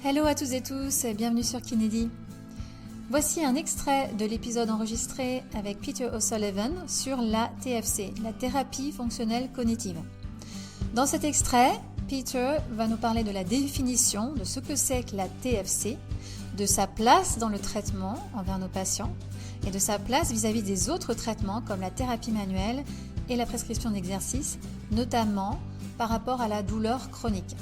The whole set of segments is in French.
Hello à tous et tous, bienvenue sur Kinedy. Voici un extrait de l'épisode enregistré avec Peter O'Sullivan sur la TFC, la thérapie fonctionnelle cognitive. Dans cet extrait, Peter va nous parler de la définition de ce que c'est que la TFC, de sa place dans le traitement envers nos patients et de sa place vis-à-vis des autres traitements comme la thérapie manuelle et la prescription d'exercices, notamment par rapport à la douleur chronique.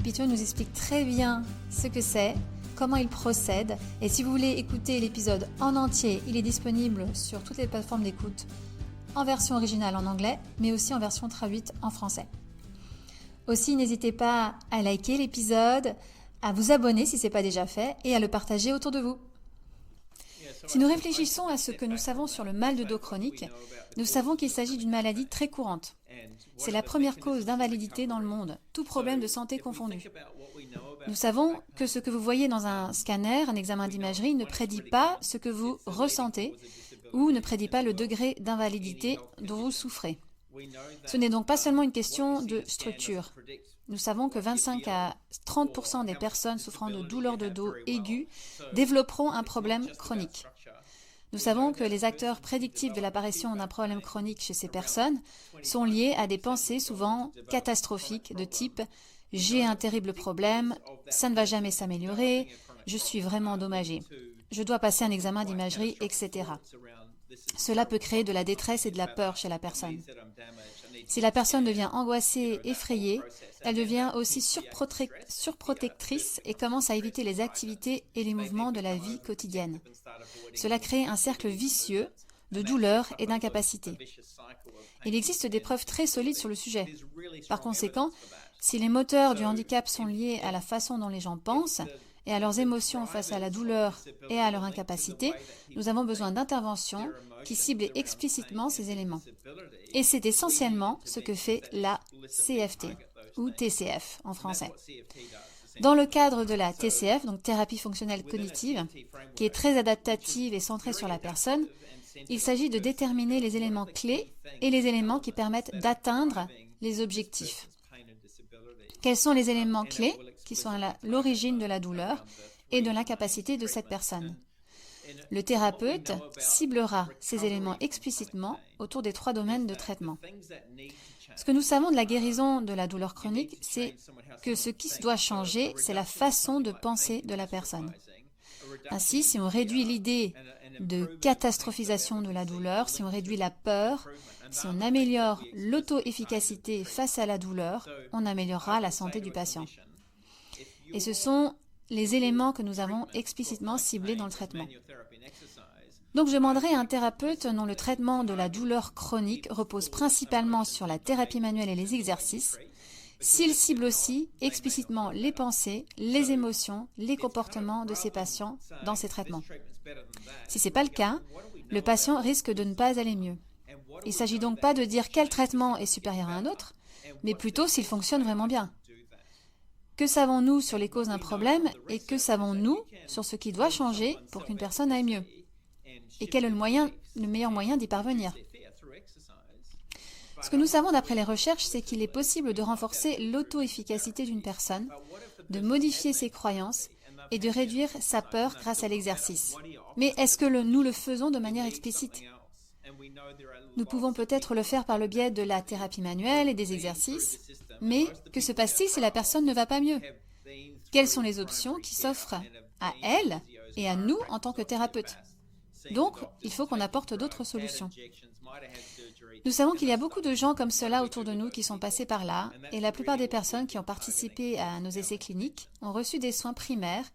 Peter nous explique très bien ce que c'est, comment il procède, et si vous voulez écouter l'épisode en entier, il est disponible sur toutes les plateformes d'écoute, en version originale en anglais, mais aussi en version traduite en français. Aussi, n'hésitez pas à liker l'épisode, à vous abonner si ce n'est pas déjà fait, et à le partager autour de vous. Si nous réfléchissons à ce que nous savons sur le mal de dos chronique, nous savons qu'il s'agit d'une maladie très courante. C'est la première cause d'invalidité dans le monde, tout problème de santé confondu. Nous savons que ce que vous voyez dans un scanner, un examen d'imagerie, ne prédit pas ce que vous ressentez ou ne prédit pas le degré d'invalidité dont vous souffrez. Ce n'est donc pas seulement une question de structure. Nous savons que 25 à 30% des personnes souffrant de douleurs de dos aiguës développeront un problème chronique. Nous savons que les acteurs prédictifs de l'apparition d'un problème chronique chez ces personnes sont liés à des pensées souvent catastrophiques de type « j'ai un terrible problème, ça ne va jamais s'améliorer, je suis vraiment endommagé, je dois passer un examen d'imagerie, etc. » Cela peut créer de la détresse et de la peur chez la personne. Si la personne devient angoissée, effrayée, elle devient aussi surprotectrice et commence à éviter les activités et les mouvements de la vie quotidienne. Cela crée un cercle vicieux de douleur et d'incapacité. Il existe des preuves très solides sur le sujet. Par conséquent, si les moteurs du handicap sont liés à la façon dont les gens pensent et à leurs émotions face à la douleur et à leur incapacité, nous avons besoin d'interventions qui ciblent explicitement ces éléments. Et c'est essentiellement ce que fait la CFT, ou TCF en français. Dans le cadre de la TCF, donc thérapie fonctionnelle cognitive, qui est très adaptative et centrée sur la personne, il s'agit de déterminer les éléments clés et les éléments qui permettent d'atteindre les objectifs. Quels sont les éléments clés qui sont à l'origine de la douleur et de l'incapacité de cette personne? Le thérapeute ciblera ces éléments explicitement autour des 3 domaines de traitement. Ce que nous savons de la guérison de la douleur chronique, c'est que ce qui doit changer, c'est la façon de penser de la personne. Ainsi, si on réduit l'idée de catastrophisation de la douleur, si on réduit la peur, si on améliore l'auto-efficacité face à la douleur, on améliorera la santé du patient. Et ce sont les éléments que nous avons explicitement ciblés dans le traitement. Donc je demanderai à un thérapeute dont le traitement de la douleur chronique repose principalement sur la thérapie manuelle et les exercices, s'il cible aussi explicitement les pensées, les émotions, les comportements de ses patients dans ses traitements. Si ce n'est pas le cas, le patient risque de ne pas aller mieux. Il ne s'agit donc pas de dire quel traitement est supérieur à un autre, mais plutôt s'il fonctionne vraiment bien. Que savons-nous sur les causes d'un problème et que savons-nous sur ce qui doit changer pour qu'une personne aille mieux? Et quel est le meilleur moyen d'y parvenir? Ce que nous savons d'après les recherches, c'est qu'il est possible de renforcer l'auto-efficacité d'une personne, de modifier ses croyances et de réduire sa peur grâce à l'exercice. Mais est-ce que nous le faisons de manière explicite? Nous pouvons peut-être le faire par le biais de la thérapie manuelle et des exercices, mais que se passe-t-il si la personne ne va pas mieux? Quelles sont les options qui s'offrent à elle et à nous en tant que thérapeutes? Donc, il faut qu'on apporte d'autres solutions. Nous savons qu'il y a beaucoup de gens comme cela autour de nous qui sont passés par là, et la plupart des personnes qui ont participé à nos essais cliniques ont reçu des soins primaires,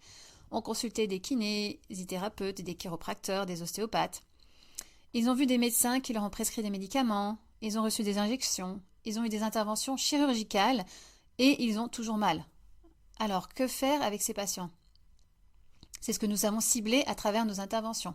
ont consulté des kinésithérapeutes, des chiropracteurs, des ostéopathes. Ils ont vu des médecins qui leur ont prescrit des médicaments, ils ont reçu des injections, ils ont eu des interventions chirurgicales et ils ont toujours mal. Alors, que faire avec ces patients? C'est ce que nous avons ciblé à travers nos interventions.